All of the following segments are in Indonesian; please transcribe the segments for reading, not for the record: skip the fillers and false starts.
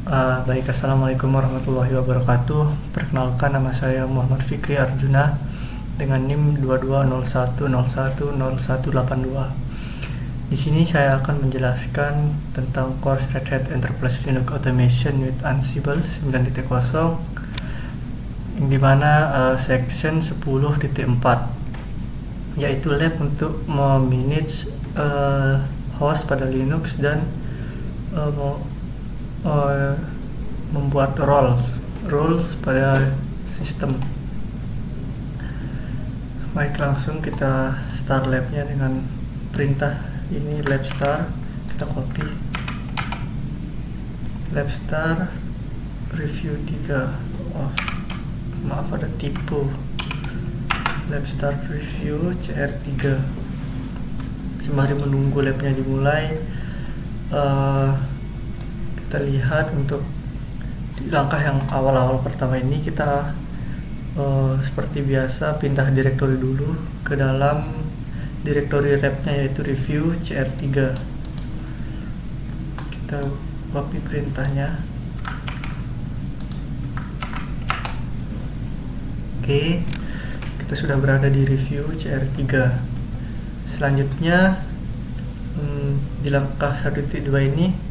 Baik, Assalamualaikum warahmatullahi wabarakatuh. Perkenalkan, nama saya Muhammad Fikri Arjuna dengan NIM 2201010182. Di sini saya akan menjelaskan tentang course Red Hat Enterprise Linux Automation with Ansible 9.0, yang dimana section 10.4, yaitu lab untuk memanage host pada Linux dan membuat roles pada sistem. Baik, langsung kita start labnya dengan perintah ini, lab start. Kita copy lab start review 3. Maaf, ada typo. Lab start review CR3. Sembari menunggu labnya dimulai, kita lihat untuk di langkah yang awal-awal pertama ini kita seperti biasa pindah direktori dulu ke dalam direktori repnya, yaitu review CR3. Kita copy perintahnya. Oke, kita sudah berada di review CR3. Selanjutnya di langkah 1.2 ini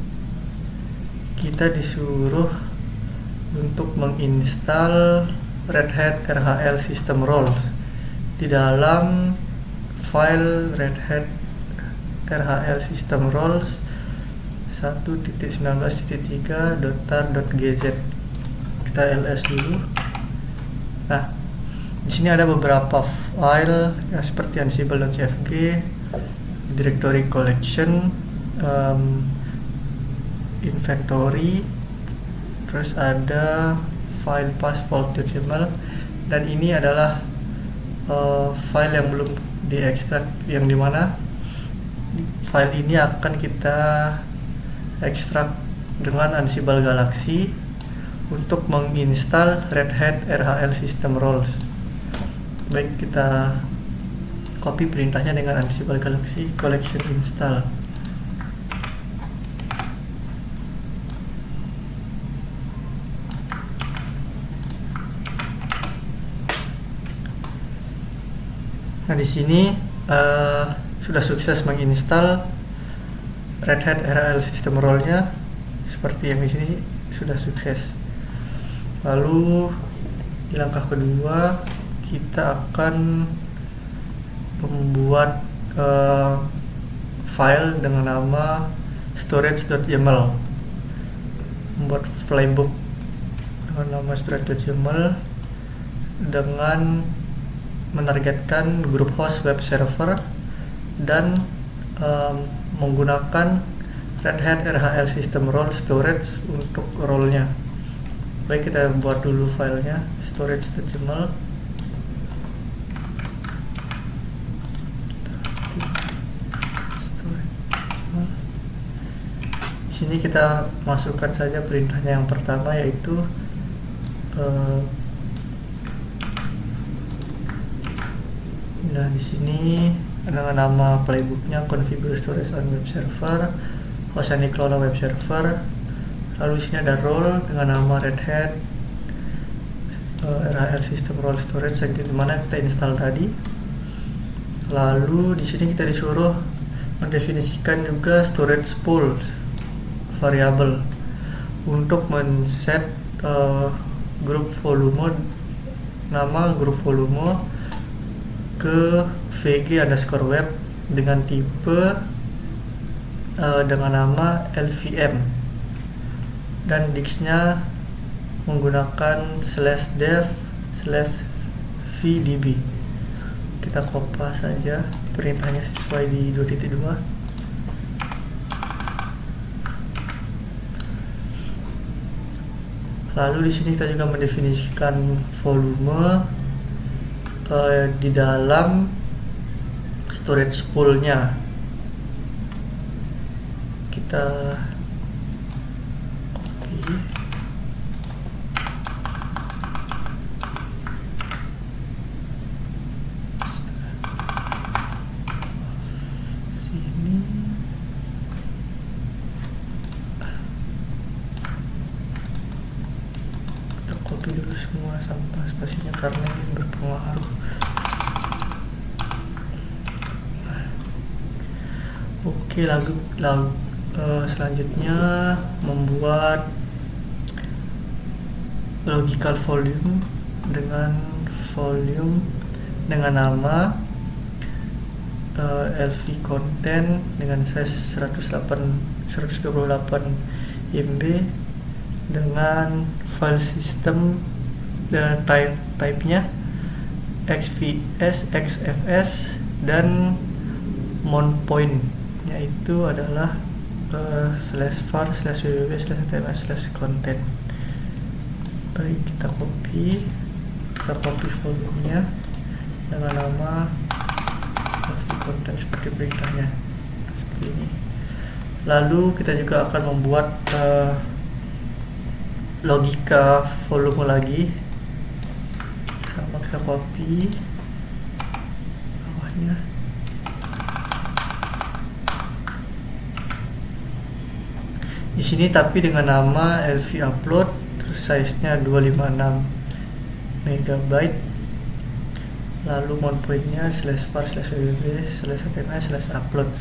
kita disuruh untuk menginstal Red Hat RHL System Roles di dalam file Red Hat RHL System Roles 1.19.3.tar.gz. Kita ls dulu. Nah, di sini ada beberapa file yang seperti ansible.cfg, directory collection, inventory, terus ada file path.vault.yml, dan ini adalah file yang belum diekstrak, yang dimana file ini akan kita ekstrak dengan Ansible Galaxy untuk menginstal Red Hat RHL System Roles. Baik, kita copy perintahnya dengan Ansible Galaxy collection install. Nah, di sini sudah sukses menginstal Red Hat RHL System Role-nya, seperti yang di sini sudah sukses. Lalu di langkah kedua kita akan membuat file dengan nama storage.yml, membuat playbook dengan nama storage.yml dengan menargetkan grup host web server dan menggunakan Red Hat RHL System Role Storage untuk role-nya. Baik, kita buat dulu filenya storage.yml. Di sini kita masukkan saja perintahnya yang pertama, yaitu nah, di sini dengan nama playbooknya configure storage on web server, host yang dikelola web server. Lalu di sini ada role dengan nama Red Hat RHL System Role Storage yang dimana kita install tadi. Lalu di sini kita disuruh mendefinisikan juga storage pools variable untuk men-set grup volume, nama grup volume ke vg_web dengan tipe dengan nama LVM, dan disk-nya menggunakan /dev/vdb. Kita copy saja perintahnya sesuai di 2.2. Lalu di sini kita juga mendefinisikan volume di dalam storage pool-nya. Kita copy. Sini. copy dulu semua sampah spasinya karena ini berpengaruh. Oke, selanjutnya membuat logical volume dengan nama LV content dengan size 128 MB dengan file system dan type-nya XVS, XFS, dan mount point yaitu adalah /var/www/html/content. Baik, kita copy volumenya dengan nama content seperti perintahnya, seperti ini. Lalu kita juga akan membuat logika volume lagi, sama kita copy bawahnya. Di sini tapi dengan nama LV upload, terus size-nya 256 MB. Lalu mount point-nya /var/www/html/upload.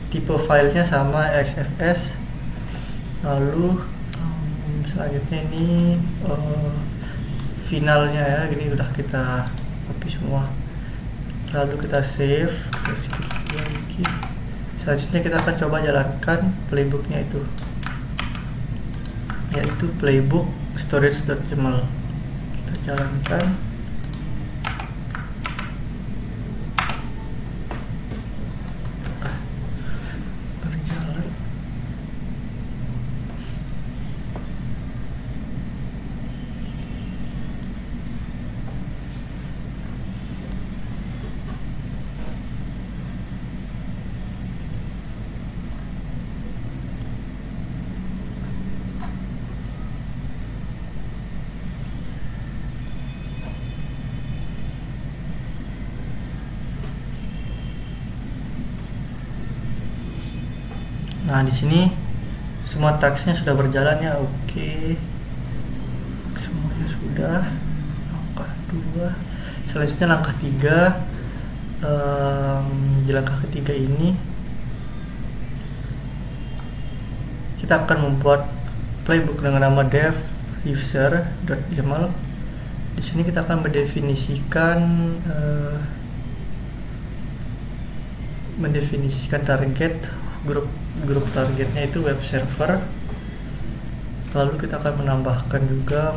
Tipe filenya sama XFS. Lalu selanjutnya ini finalnya ya, ini udah kita copy semua. Lalu kita save, selanjutnya kita akan coba jalankan playbooknya itu, yaitu playbook storage.yaml. Kita jalankan. Berjalan. Nah, di sini semua tagsnya sudah berjalan ya. Oke, semuanya sudah. Langkah 2. Selanjutnya langkah 3. Di langkah ketiga ini kita akan membuat playbook dengan nama dev user.yaml. Di sini kita akan mendefinisikan target, grup targetnya itu web server. Lalu kita akan menambahkan juga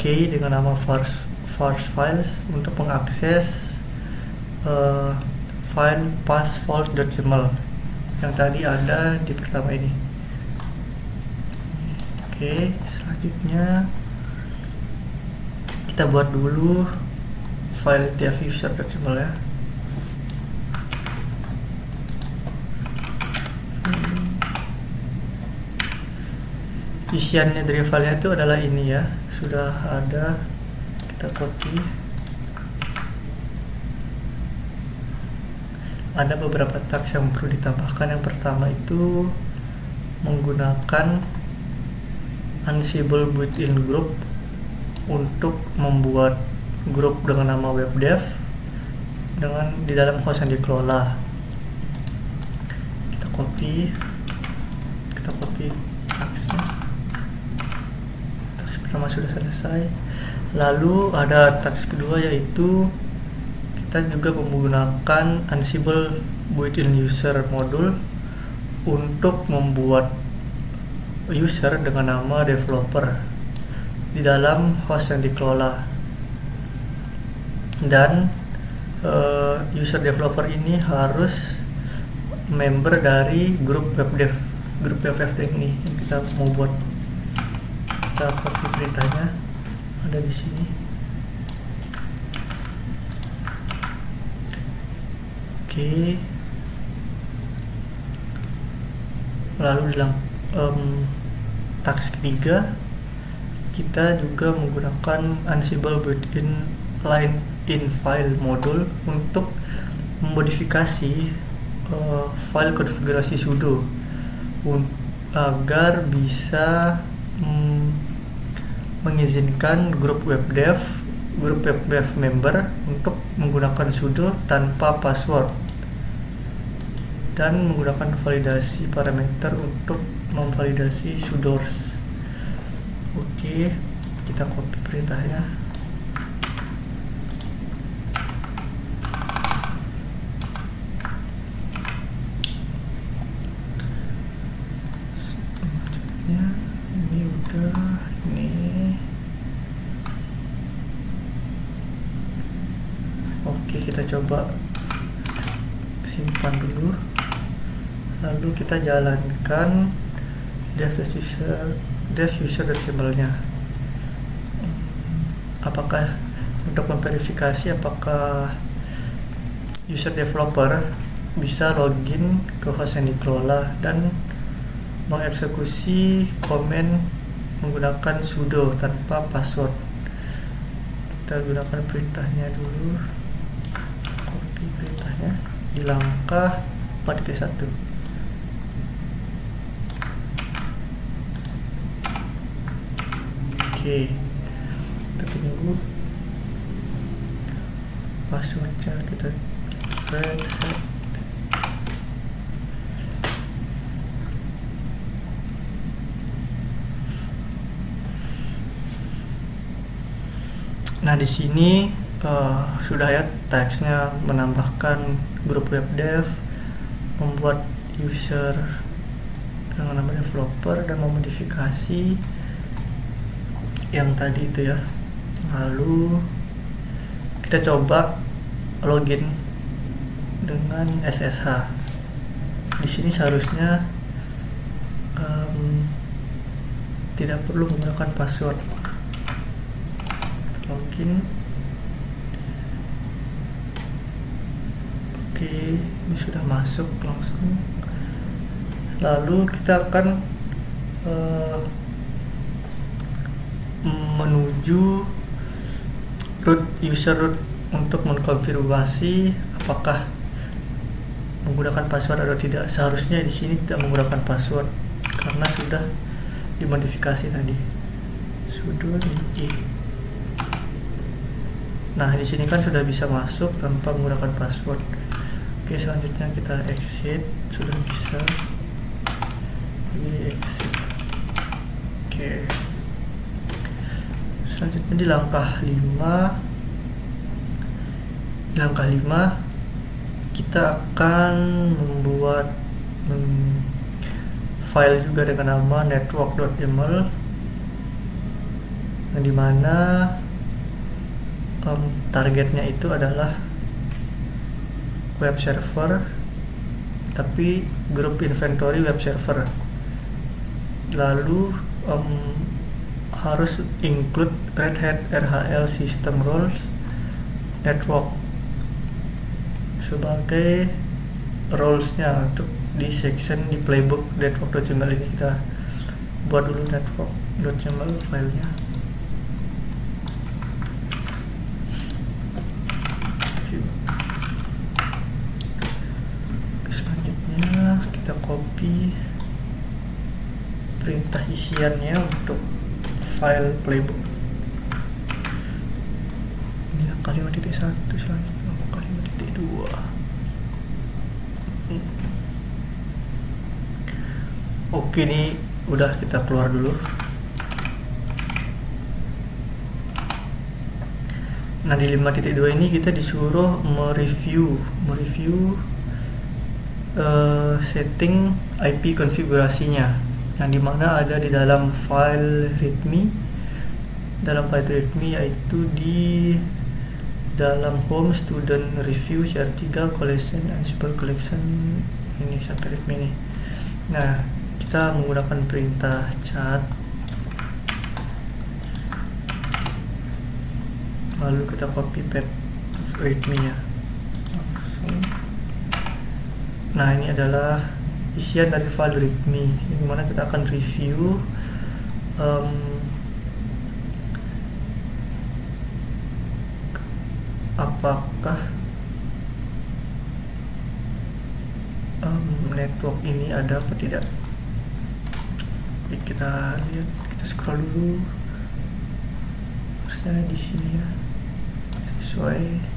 key dengan nama parse files untuk mengakses file passfault.yaml yang tadi ada di pertama ini. Oke, selanjutnya kita buat dulu file dev-user.yaml ya. Isiannya dari filenya itu adalah ini ya, sudah ada, kita copy. Ada beberapa tags yang perlu ditambahkan. Yang pertama itu menggunakan Ansible built-in group untuk membuat grup dengan nama webdev di dalam host yang dikelola. Kita copy tagsnya. Tags pertama sudah selesai. Lalu ada tags kedua, yaitu kita juga menggunakan Ansible built-in user module untuk membuat user dengan nama developer di dalam host yang dikelola. Dan user developer ini harus member dari grup webdev ini yang kita mau buat. Kita copy perintahnya, ada di sini. Oke. Lalu dalam tags ketiga kita juga menggunakan Ansible built-in line in file module untuk memodifikasi file konfigurasi sudo agar bisa mengizinkan grup web dev member untuk menggunakan sudo tanpa password dan menggunakan validasi parameter untuk memvalidasi sudoers. Oke, kita copy perintahnya. Selanjutnya ini udah ini. Oke, kita coba simpan dulu, lalu kita jalankan dev user.yml-nya. Apakah untuk memverifikasi apakah user developer bisa login ke host yang dikelola dan mengeksekusi komen menggunakan sudo tanpa password. Kita gunakan perintahnya dulu, copy perintahnya di langkah 4.1. Oke, kita tunggu passwordnya, kita red hat. Nah, di sini sudah ya teksnya menambahkan grup web dev, membuat user dengan nama developer dan memodifikasi yang tadi itu ya. Lalu kita coba login dengan SSH. Di sini seharusnya tidak perlu menggunakan password. Login. Oke, ini sudah masuk langsung. Lalu kita akan menuju user root untuk mengkonfirmasi apakah menggunakan password atau tidak. Seharusnya di sini tidak menggunakan password karena sudah dimodifikasi tadi. Sudo di. Nah, di sini kan sudah bisa masuk tanpa menggunakan password. Oke, selanjutnya kita exit, sudah bisa. Exit. Oke. Selanjutnya di langkah 5. Di langkah 5 kita akan membuat file juga dengan nama network.yml, yang dimana targetnya itu adalah web server, tapi grup inventory web server. Lalu harus include Red Hat RHL system roles network sebagai roles-nya untuk di section di playbook network.yml ini. Kita buat dulu network.yml filenya. Selanjutnya kita copy perintah isiannya untuk file playbook. Ini angka 5.1, selanjutnya angka 5.2. Oke, ini udah, kita keluar dulu. Nah, di 5.2 ini kita disuruh mereview setting IP konfigurasinya, yang dimana ada di dalam file readme. Dalam file readme yaitu di dalam home student review CR3 collection Ansible collection ini sampai readme ini. Nah, kita menggunakan perintah cat, lalu kita copy path readme nya langsung. Nah, ini adalah isian dari file readme, yang mana kita akan review apakah network ini ada apa tidak. Oke, kita lihat, kita kita scroll dulu, harusnya ada di sini ya, sesuai.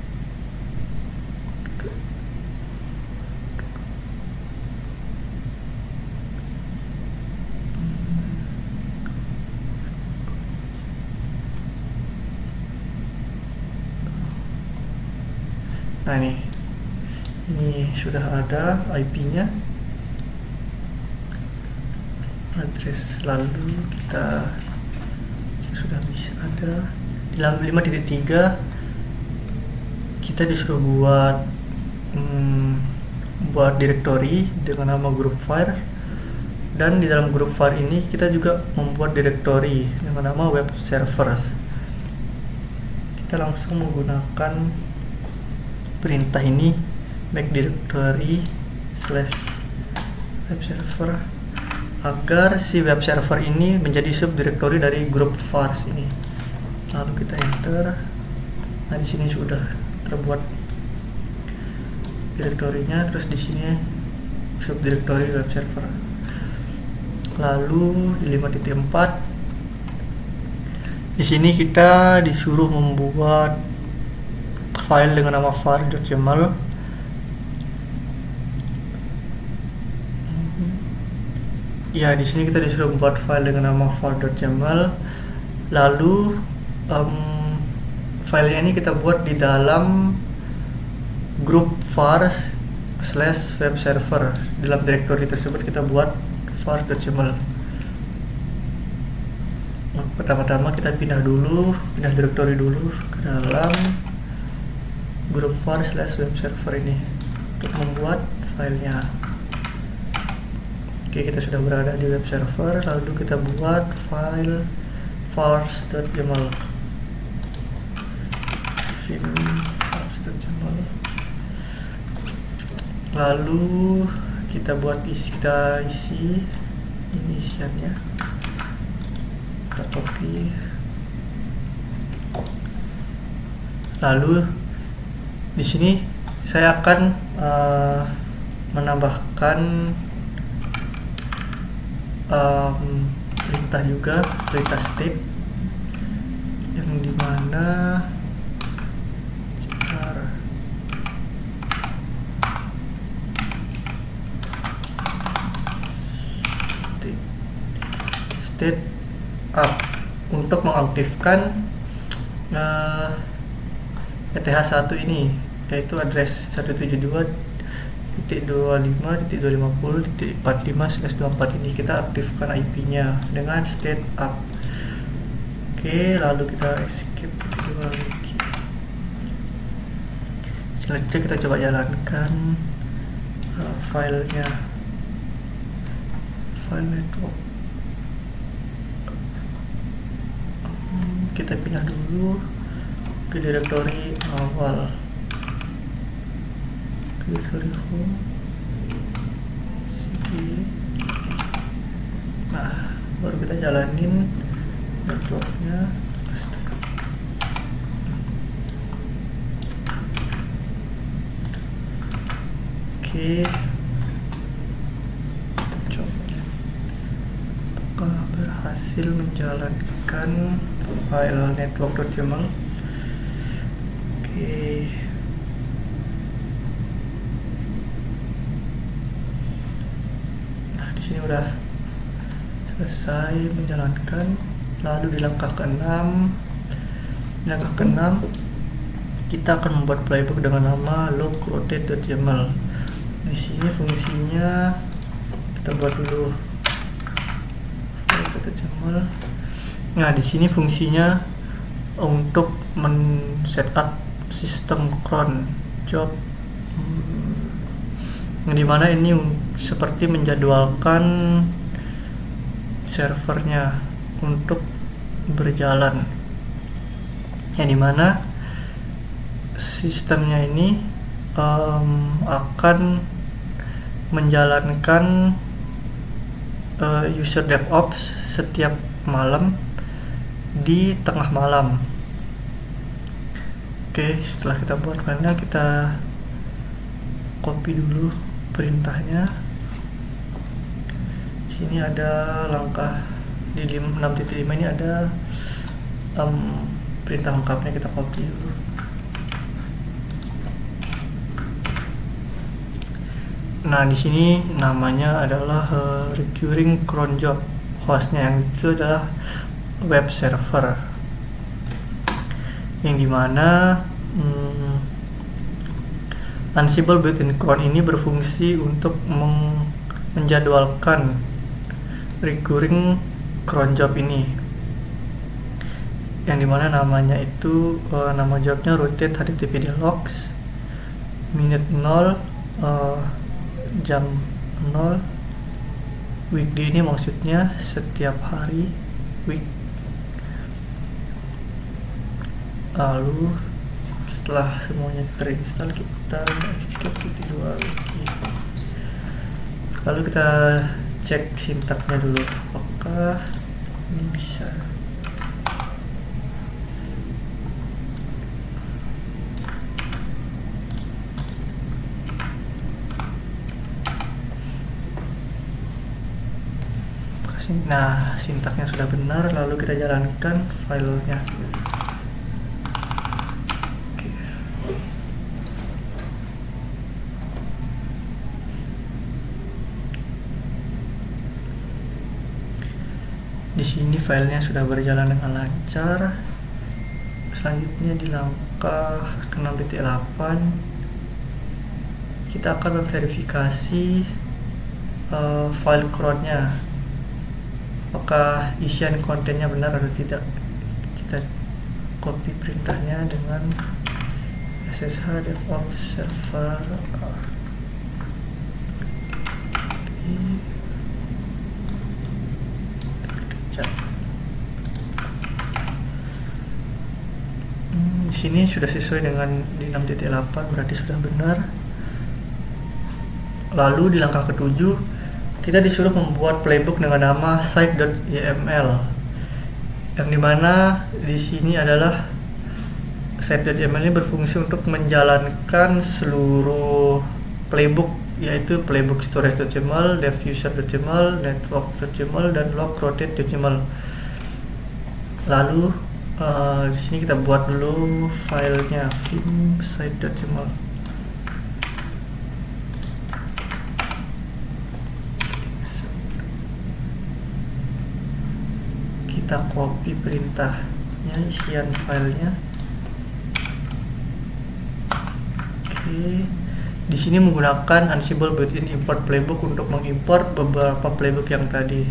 Nah ini sudah ada IP-nya, address, lalu kita sudah bisa ada di dalam 5.3 kita disuruh buat directory dengan nama group var, dan di dalam group var ini kita juga membuat directory dengan nama web servers. Kita langsung menggunakan perintah ini, make directory / web server, agar si web server ini menjadi subdirectory dari group vars ini. Lalu kita enter. Nah di sini sudah terbuat direktorinya, terus di sini subdirectory web server. Lalu di 5.4 di sini kita disuruh membuat file dengan nama var.yaml. Ya, di sini kita disuruh membuat file dengan nama var.yaml. Lalu filenya ini kita buat di dalam group vars / web server. Dalam directory tersebut kita buat var.yaml. Pertama-tama kita pindah directory dulu ke dalam group var / web server ini untuk membuat filenya. Oke, kita sudah berada di web server, lalu kita buat file vars.yaml. Lalu kita isi ini isiannya, kita copy. Lalu di sini saya akan menambahkan perintah juga, perintah state, yang dimana state up untuk mengaktifkan ETH1 ini, yaitu address 172.25.250.45/24 ini. Kita aktifkan IP-nya dengan state up. Oke, lalu kita escape kedua lagi. Selanjutnya kita coba jalankan filenya, file network. Kita pindah dulu ke directory awal, ke directory home, cd. Nah, baru kita jalanin networknya. Oke, kita coba apakah berhasil menjalankan file network.yaml. Oke. Nah, di sini udah selesai menjalankan. Lalu di langkah ke-6 kita akan membuat playbook dengan nama log_rotate.yaml. Di sini fungsinya kita buat dulu rotate.yaml. Nah, di sini fungsinya untuk men-setup sistem cron job, yang dimana ini seperti menjadwalkan servernya untuk berjalan, yang dimana sistemnya ini akan menjalankan user DevOps setiap malam di tengah malam. Oke, setelah kita buat filenya, kita copy dulu perintahnya. Sini ada langkah di 6.5 ini ada perintah lengkapnya, kita copy dulu. Nah, di sini namanya adalah recurring cron job. Hostnya yang itu adalah web server, yang dimana Ansible built-in cron ini berfungsi untuk menjadwalkan recurring cron job ini, yang dimana namanya itu nama jobnya rotate httpd logs minute 0 jam 0 weekday, ini maksudnya setiap hari week. Lalu setelah semuanya terinstall, kita escape gitu lagi. Lalu kita cek sintaknya dulu, apakah ini bisa. Nah, sintaknya sudah benar, lalu kita jalankan filenya. Oke. Di sini filenya sudah berjalan dengan lancar. Selanjutnya di langkah ke-6.8 kita akan memverifikasi file cronnya, apakah isian kontennya benar atau tidak. Kita copy perintahnya dengan ssh devops server di sini sudah sesuai dengan di 6.8, berarti sudah benar. Lalu di langkah ke-7 kita disuruh membuat playbook dengan nama site.yml, yang dimana di sini adalah site.yml ini berfungsi untuk menjalankan seluruh playbook, yaitu playbook storage.yml, devuser.yml, network.yml, dan logrotate.yml. Lalu di sini kita buat dulu filenya vim site.yml. Kita copy perintahnya, isian filenya. Oke. Di sini menggunakan Ansible built-in import playbook untuk mengimport beberapa playbook yang tadi.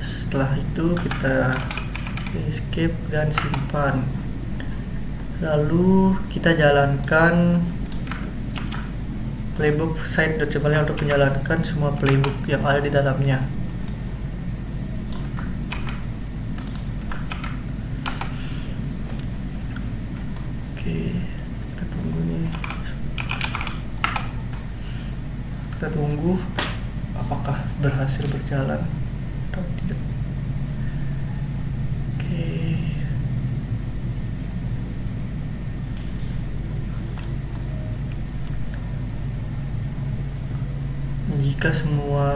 Setelah itu kita escape dan simpan. Lalu kita jalankan playbook site.yml untuk menjalankan semua playbook yang ada di dalamnya. Kita tunggu apakah berhasil berjalan atau tidak. Oke. Jika semua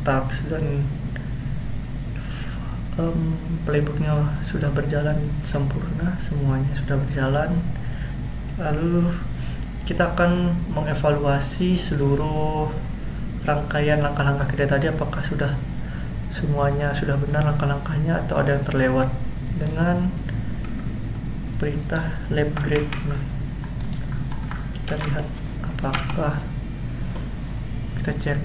task dan playbooknya sudah berjalan sempurna, semuanya sudah berjalan, lalu kita akan mengevaluasi seluruh rangkaian langkah-langkah kita tadi, apakah sudah semuanya sudah benar langkah-langkahnya atau ada yang terlewat, dengan perintah lab grade. Kita lihat apakah, kita cek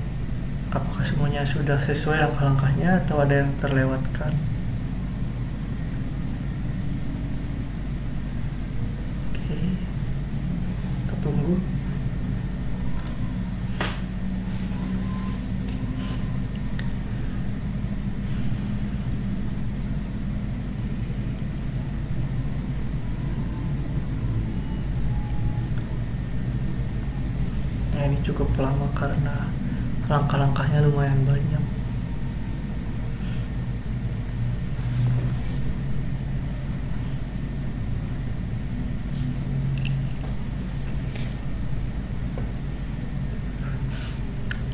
apakah semuanya sudah sesuai langkah-langkahnya atau ada yang terlewatkan. Tunggu. Nah, ini cukup lama karena langkah-langkahnya lumayan banyak.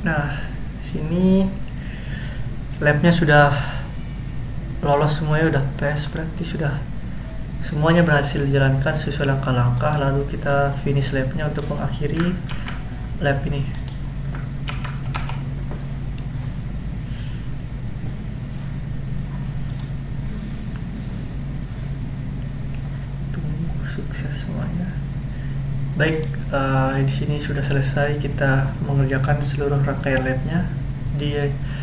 Nah, sini labnya sudah lolos semuanya, udah pass, berarti sudah semuanya berhasil dijalankan sesuai langkah-langkah. Lalu kita finish labnya untuk mengakhiri lab ini. Tunggu sukses semuanya. Baik, di sini sudah selesai kita mengerjakan seluruh rangkaian labnya di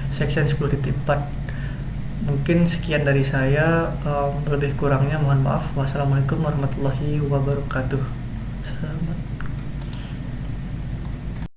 section 10.4. Mungkin sekian dari saya, lebih kurangnya mohon maaf. Wassalamualaikum warahmatullahi wabarakatuh. Selamat